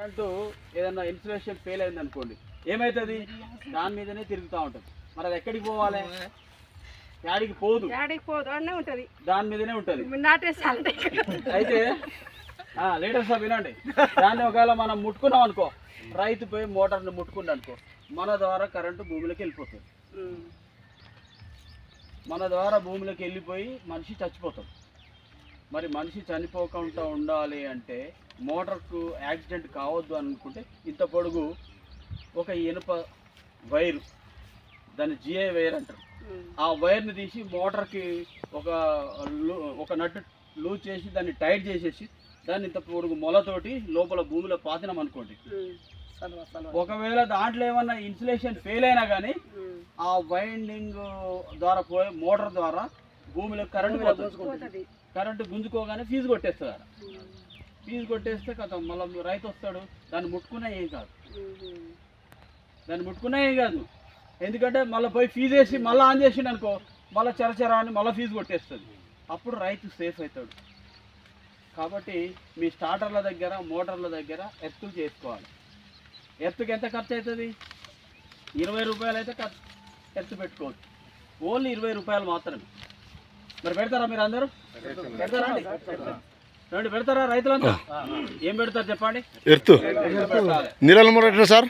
Current ఏదన్నా insulation fail అయింది అనుకోండి, ఏమవుతుంది? దాని మీదనే తిరుగుతూ ఉంటుంది. మరి అది ఎక్కడికి పోవాలి? యాడికి పోదు, దాని మీదనే ఉంటుంది. అయితే లీడర్స్ వినండి, దాన్ని ఒకవేళ మనం ముట్టుకున్నాం అనుకో, రైతు పోయి మోటార్ని ముట్టుకున్నాం అనుకో, మన ద్వారా కరెంటు భూమిలోకి వెళ్ళిపోతుంది. మన ద్వారా భూమిలోకి వెళ్ళిపోయి మనిషి చచ్చిపోతాడు. మరి మనిషి చనిపోకుండా ఉండాలి అంటే, మోటార్కు యాక్సిడెంట్ కావద్దు అనుకుంటే, ఇంత పొడుగు ఒక ఇనుప వైరు, దాన్ని జిఐ వైర్ అంటారు, ఆ వైర్ని తీసి మోటార్కి ఒక నట్టు లూజ్ చేసి దాన్ని టైట్ చేసేసి దాన్ని ఇంత పొడుగు మొలతోటి లోపల భూమిలో పాతినాం అనుకోండి, ఒకవేళ దాంట్లో ఏమన్నా ఇన్సులేషన్ ఫెయిల్ అయినా కానీ ఆ వైండింగ్ ద్వారా పోయే మోటార్ ద్వారా భూమిలో కరెంటు గుంజుకోగానే ఫీజు కొట్టేస్తుంది. ఫీజు కొట్టేస్తే కదా మళ్ళీ రైతు వస్తాడు, దాన్ని ముట్టుకున్నా ఏం కాదు, ఎందుకంటే మళ్ళీ పోయి ఫీజు వేసి మళ్ళీ ఆన్ చేసిండు అనుకో, మళ్ళీ చరచరా అని మళ్ళీ ఫీజు కొట్టేస్తుంది. అప్పుడు రైతు సేఫ్ అవుతాడు. కాబట్టి మీ స్టార్టర్ల దగ్గర మోటార్ల దగ్గర ఎత్తులు చేసుకోవాలి. ఎత్తుకి ఎంత ఖర్చు అవుతుంది? 20 రూపాయలు అయితే ఎత్తు పెట్టుకోవచ్చు, ఓన్లీ 20 రూపాయలు మాత్రమే. మరి పెడతారా మీరు అందరూ? పెడతారా అండి? రండి, పెడతారా రైతులంతా? ఏం పెడతారు చెప్పండి? నీళ్ళ మోటార్ సార్,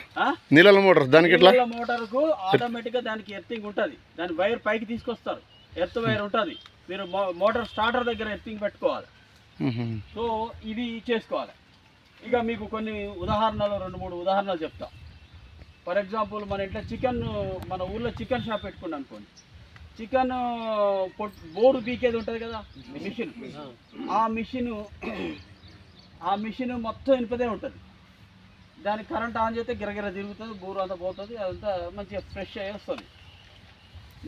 నీళ్ళ మోటార్, దానికి మోటార్కు ఆటోమేటిక్గా దానికి ఎర్తింగ్ ఉంటుంది. దాని వైర్ పైకి తీసుకొస్తారు, ఎర్త్ వైర్ ఉంటుంది. మీరు మోటార్ స్టార్టర్ దగ్గర ఎర్తింగ్ పెట్టుకోవాలి. సో ఇది చేసుకోవాలి. ఇక మీకు కొన్ని ఉదాహరణలు, 2-3 ఉదాహరణలు చెప్తా. ఫర్ ఎగ్జాంపుల్, మన ఇంట్లో మన ఊళ్ళో చికెన్ షాప్ పెట్టుకున్నాం అనుకోండి, చికెన్ బోర్డు పీకేది ఉంటుంది కదా మిషన్, ఆ మిషన్ మొత్తం ఇనుపదే ఉంటుంది. దానికి కరెంట్ ఆన్ చేస్తే గిరగిర తిరుగుతుంది, బోరు అంతా పోతుంది, అదంతా మంచిగా ఫ్రెష్ అయ్యి వస్తుంది.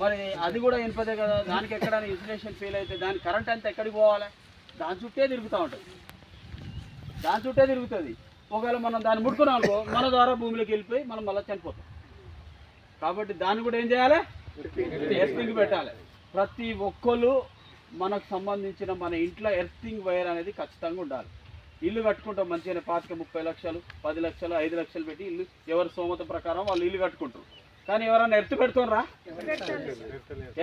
మరి అది కూడా ఇనుపదే కదా, దానికి ఎక్కడైనా ఇన్సులేషన్ ఫెయిల్ అయితే దాని కరెంట్ అంతా ఎక్కడికి పోవాలి? దాని చుట్టే తిరుగుతూ ఉంటుంది. ఒకవేళ మనం దాన్ని ముట్టుకున్నాం అనుకో, మన ద్వారా భూమిలోకి వెళ్ళిపోయి మనం మళ్ళీ చనిపోతాం. కాబట్టి దాన్ని కూడా ఏం చేయాలి? ఎర్తింగ్ పెట్టాలి. ప్రతి ఒక్కళ్ళు మనకు సంబంధించిన మన ఇంట్లో ఎర్తింగ్ వైర్ అనేది ఖచ్చితంగా ఉండాలి. ఇల్లు కట్టుకుంటాం మంచిగానే, 25-30 లక్షలు, 10 లక్షలు, 5 లక్షలు పెట్టి ఇల్లు, ఎవరి స్తోమత ప్రకారం వాళ్ళు ఇల్లు కట్టుకుంటారు. కానీ ఎవరన్నా ఎర్త్ పెడుతున్నారా?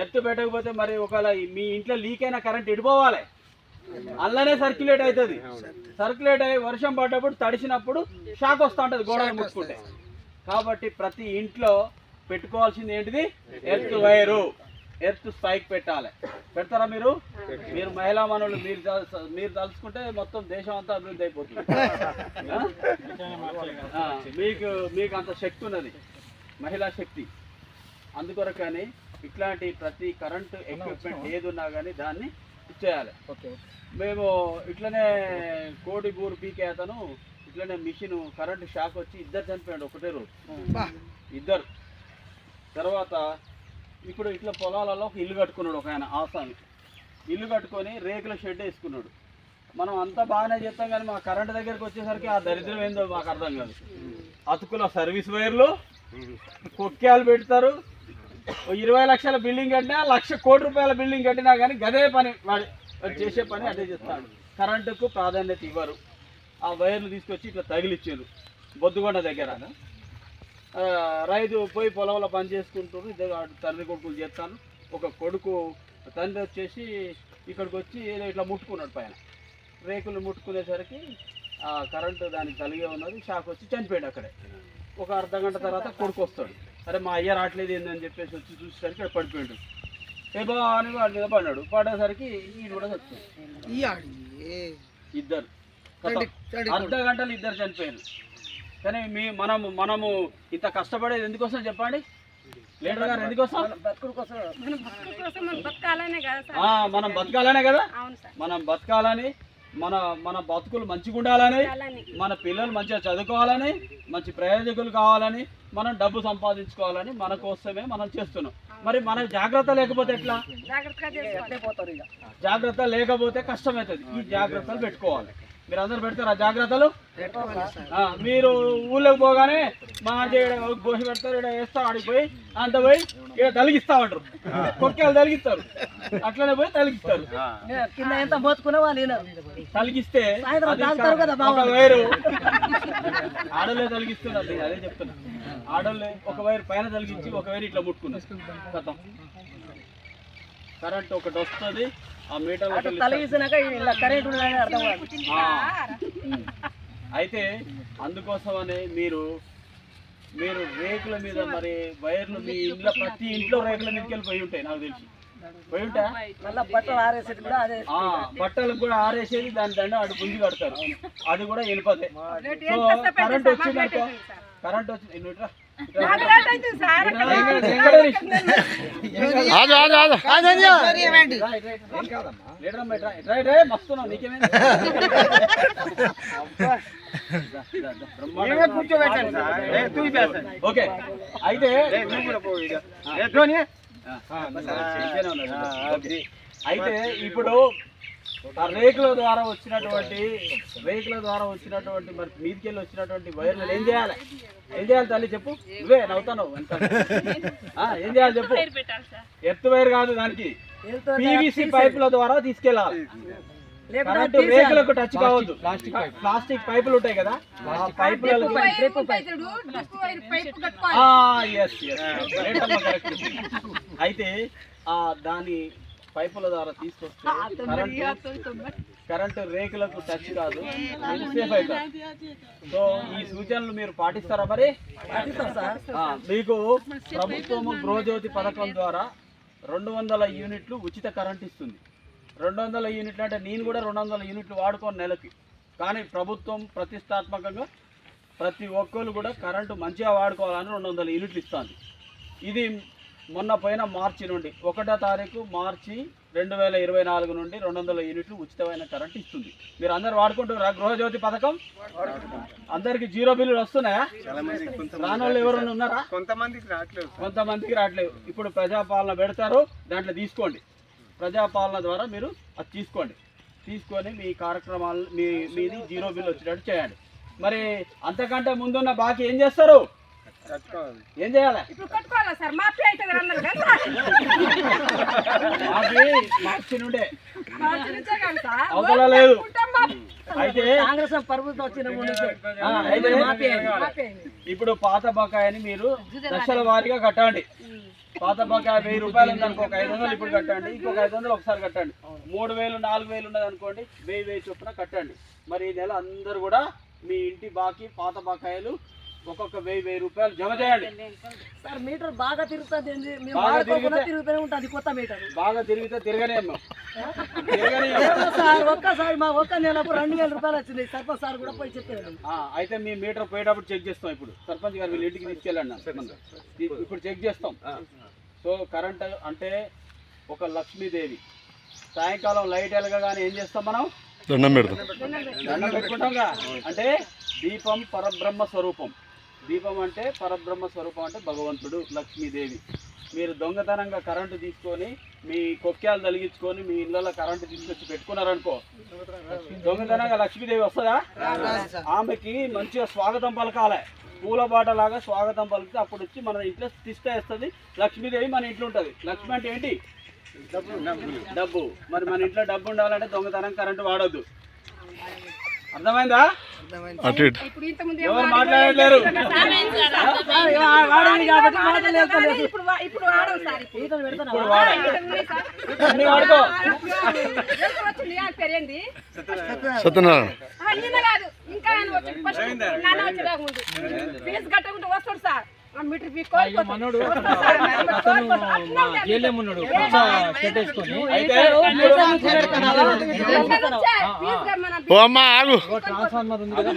ఎర్త్ పెట్టకపోతే మరి ఒకవేళ మీ ఇంట్లో లీక్ అయిన కరెంట్ ఎడిపోవాలి, అందులోనే సర్క్యులేట్ అవుతుంది. సర్క్యులేట్ అయ్యి వర్షం పడ్డప్పుడు తడిసినప్పుడు షాక్ వస్తూ ఉంటుంది గోడలు ముట్టుకుంటే. కాబట్టి ప్రతి ఇంట్లో పెట్టుకోవాల్సింది ఏంటిది? ఎర్త్ వైరు, ఎర్త్ స్పైక్ పెట్టాలి. పెడతారా మీరు? మహిళా మనులు మీరు తలుచుకుంటే మొత్తం దేశం అంతా అభివృద్ధి అయిపోతుంది. మీకు అంత శక్తి ఉన్నది, మహిళా శక్తి. అందుకొరకని ఇట్లాంటి ప్రతి కరెంటు ఎక్విప్మెంట్ ఏది ఉన్నా కానీ దాన్ని ఇచ్చేయాలి. మేము ఇట్లనే కోడి బూరు పీకే అతను ఇట్లనే మిషన్ కరెంటు షాక్ వచ్చి 2 చనిపోయాడు ఒకటే రోజు, 2. తర్వాత ఇప్పుడు ఇట్లా పొలాలలో ఒక ఇల్లు కట్టుకున్నాడు ఒక ఆయన ఆసామి. ఇల్లు కట్టుకొని రేకుల షెడ్ వేసుకున్నాడు. మనం అంతా బాగానే చెప్తాం కానీ మా కరెంటు దగ్గరికి వచ్చేసరికి ఆ దరిద్రం ఏందో మాకు అర్థం కాదు. అతుకుల సర్వీస్ వైర్లు, కొక్కాలు పెడతారు. 20 లక్షల బిల్డింగ్ కట్టినా, 1,00,000 కోటి రూపాయల బిల్డింగ్ కట్టినా కానీ గదే పని, వాడు చేసే పని అదే చేస్తాడు. కరెంటుకు ప్రాధాన్యత ఇవ్వరు. ఆ వైర్లు తీసుకొచ్చి ఇట్లా తగిలిచ్చారు బొద్దుగొండ దగ్గర. రైతు పోయి పొలంలో పని చేసుకుంటారు, ఇద్దరు తండ్రి కొడుకులు చేస్తాను. ఒక కొడుకు తండ్రి వచ్చేసి ఇక్కడికి వచ్చి ఏదో ఇట్లా ముట్టుకున్నాడు, పైన రేకులు ముట్టుకునేసరికి ఆ కరెంటు దానికి తలిగే ఉన్నది, షాక్ వచ్చి చనిపోయాడు అక్కడే. ఒక అర్ధగంట తర్వాత కొడుకు వస్తాడు, అరే మా అయ్య రావట్లేదు ఏందని చెప్పేసి వచ్చి చూసేసరికి అక్కడ పడిపోయాడు. ఏ బా అని వాడి మీద పడ్డాడు. పడేసరికి ఈయన కూడా చచ్చిపోయాడు. 2 అర్ధగంటలు 2 చనిపోయారు. కానీ మనము ఇంత కష్టపడేది ఎందుకోసం చెప్పండి? లీడర్ గారు ఎందుకోసం? మనం బతకాలనే కదా. మనం బతకాలని, మన బతుకులు మంచిగా ఉండాలని, మన పిల్లలు మంచిగా చదువుకోవాలని, మంచి ప్రయోజకులు కావాలని, మనం డబ్బు సంపాదించుకోవాలని మన కోసమే మనం చేస్తున్నాం. మరి మనకు జాగ్రత్త లేకపోతే ఎట్లా? జాగ్రత్త లేకపోతే కష్టమవుతుంది. ఈ జాగ్రత్తలు పెట్టుకోవాలి. మీరు అందరూ పెడతారా జాగ్రత్తలు? మీరు ఊళ్ళోకి పోగానే మా గోసి పెడతారు, ఇక్కడ వేస్తాం, ఆడికి పోయి అంత పోయి ఇక్కడ తలిగిస్తామంటారు, కొక్కేలు తలిగిస్తారు, అట్లనే పోయి తలిగిస్తారు. తలిగిస్తే ఒక వైరు ఆడలే తలిగిస్తున్నారు, అదే చెప్తున్నా. ఆడలే ఒక వైరు పైన తలిగించి ఒక వైరు ఇట్లా ముట్టుకున్నారు, కథం కరెంట్ ఒకటి వస్తుంది. ఆ మీటర్ అయితే అందుకోసమనే మీరు రేకుల మీద మరి వైర్లు మీ ఇంట్లో ప్రతి ఇంట్లో రేకుల మీదకి వెళ్ళి పోయి ఉంటాయి, నాకు తెలిసి పోయి ఉంటా. బట్టలకు కూడా ఆరేసేది, దాని దండ అటు గుంజి కడతారు, అది కూడా వెళ్ళిపోతాయి. సో కరెంట్ వచ్చిందనుకో, కరెంట్ వచ్చింది మస్తున్నావు, నీకేమైంది? ఓకే అయితే అయితే ఇప్పుడు ఆ రేకుల ద్వారా వచ్చినటువంటి మరి మీదికెళ్ళి వచ్చినటువంటి వైర్లు ఏం చేయాలి తల్లి చెప్పు, నువ్వే నవ్వుతాను, ఏం చేయాలి చెప్పు. ఎత్తు వైర్ కాదు, దానికి పీవీసీ పైపుల ద్వారా తీసుకెళ్ళాలి. కరెంటు రేకులకు టచ్ కావద్దు, ప్లాస్టిక్ పైపులు ఉంటాయి కదా, ఆ పైపులకు అయితే దాని పైపుల ద్వారా తీసుకొస్తే కరెంటు రేకులకు టచ్ కాదు, సేఫ్ అవుతారు. సో ఈ సూచనలు మీరు పాటిస్తారా? మరి మీకు ప్రభుత్వము గృహజ్యోతి పథకం ద్వారా 200 యూనిట్లు ఉచిత కరెంట్ ఇస్తుంది. 200 యూనిట్లు అంటే నేను కూడా 200 యూనిట్లు వాడుకోను నెలకి, కానీ ప్రభుత్వం ప్రతిష్టాత్మకంగా ప్రతి ఒక్కరు కూడా కరెంటు మంచిగా వాడుకోవాలని 200 యూనిట్లు ఇస్తుంది. ఇది మొన్న పోయిన మార్చి నుండి 1వ తారీఖు మార్చి 2024 నుండి 200 యూనిట్లు ఉచితమైన కరెంట్ ఇస్తుంది. మీరు అందరు వాడుకుంటారా గృహజ్యోతి పథకం? అందరికి జీరో బిల్లులు వస్తున్నాయా? రానోళ్ళు ఎవరైనా ఉన్నారా? కొంతమందికి రావట్లేదు. ఇప్పుడు ప్రజాపాలన పెడతారు, దాంట్లో తీసుకోండి. ప్రజాపాలన ద్వారా మీరు అది తీసుకొని మీ కార్యక్రమాలు మీది జీరో బిల్ వచ్చేటట్టు చేయండి. మరి అంతకంటే ముందున్న బాకీ ఏం చేస్తారు? ఏం చేయాలి? మార్చి నుండే అవతల లేదు. అయితే ఇప్పుడు పాత బకాయిని మీరు దశల వారీగా కట్టండి. పాత బకాయి 1000 రూపాయలు ఉందనుకో, ఒక 500 ఇప్పుడు కట్టండి, ఇంకొక 500 ఒకసారి కట్టండి. 3000 4000 ఉన్నది అనుకోండి, 1000 చొప్పున కట్టండి. మరి ఈ నెల అందరు కూడా మీ ఇంటి బాకీ పాత బకాయిలు ఒక్కొక్క 1000 రూపాయలు జమ చేయండి. సార్ మీటర్ బాగా తిరుగుతుంది, కొత్త మీటర్ బాగా తిరిగితే తిరగనే సార్. ఒక్కసారి మా ఒక్క నెలకు 2000 రూపాయలు వచ్చింది. సర్పంచ్ సార్ కూడా పోయి చెప్పారు. అయితే మీ మీటర్ పోయేటప్పుడు చెక్ చేస్తాం. ఇప్పుడు సర్పంచ్ గారు వీళ్ళ ఇంటికి తీసుకెళ్ళండి, ఇప్పుడు చెక్ చేస్తాం. సో కరెంట్ అంటే ఒక లక్ష్మీదేవి. సాయంకాలం లైట్ వెలగగానే ఏం చేస్తాం మనం? దండం పెట్టుకుంటాంగా. అంటే దీపం పరబ్రహ్మ స్వరూపం. దీపం అంటే పరబ్రహ్మ స్వరూపం, అంటే భగవంతుడు, లక్ష్మీదేవి. మీరు దొంగతనంగా కరెంటు తీసుకొని మీ కొక్క్యాలు తలిగించుకొని మీ ఇళ్ళలో కరెంటు తీసుకొచ్చి పెట్టుకున్నారనుకో, దొంగతనంగా లక్ష్మీదేవి వస్తుందా? ఆమెకి మంచిగా స్వాగతం పలకాలి, పూల బాటలాగా స్వాగతం పలికితే అప్పుడు వచ్చి మన ఇంట్లో తీసుకొస్తుంది లక్ష్మీదేవి. మన ఇంట్లో ఉంటుంది. లక్ష్మి అంటే ఏంటి? డబ్బు. మరి మన ఇంట్లో డబ్బు ఉండాలంటే దొంగతనం కరెంటు వాడొద్దు. అర్థమైందా? ఎవరు మాట్లాడలేరు. మనోడు జైలేమున్నాడు పెట్టేసుకొని ట్రాన్స్ఫార్మర్ ఉంది కదా,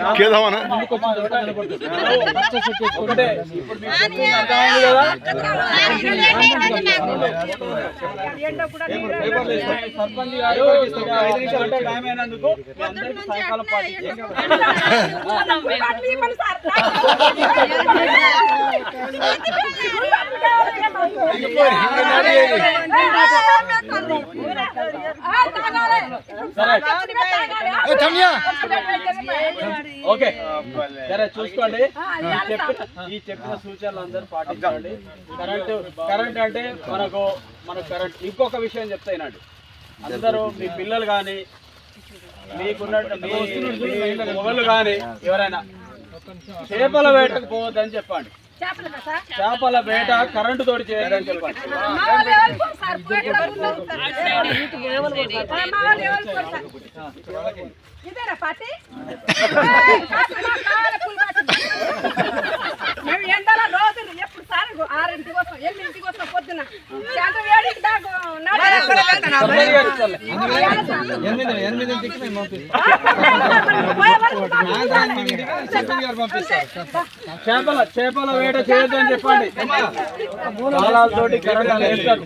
సర్పంచ్ గారు 5 నిమిషాలు టైం అయినందుకు అందరికీ సాయంకాలం పార్టీ ఓకే సరే చూసుకోండి. ఈ చెప్పిన సూచనలు అందరూ పాటించండి. కరెంట్ అంటే మనకు కరెంట్. ఇంకొక విషయం చెప్తాయినండి, అందరూ మీ పిల్లలు కానీ మీకున్న మొగలు కానీ ఎవరైనా చేపల వేటకు పోవద్దని చెప్పండి. చేపల వేట కరెంటు తోటి చేయొద్దని చెప్పండి. ఇదేనా పార్టీ? మేము ఎండలో రోజు ఎప్పుడు సార్ 6ంటికి వస్తాం, 8ంటికి వస్తాం పొద్దున. సాయంత్రం 7ంటికి దాకా చేపల వేట చేయొద్దని చెప్పండి. కాలాలతోటి కరెంట్ వేస్తారు.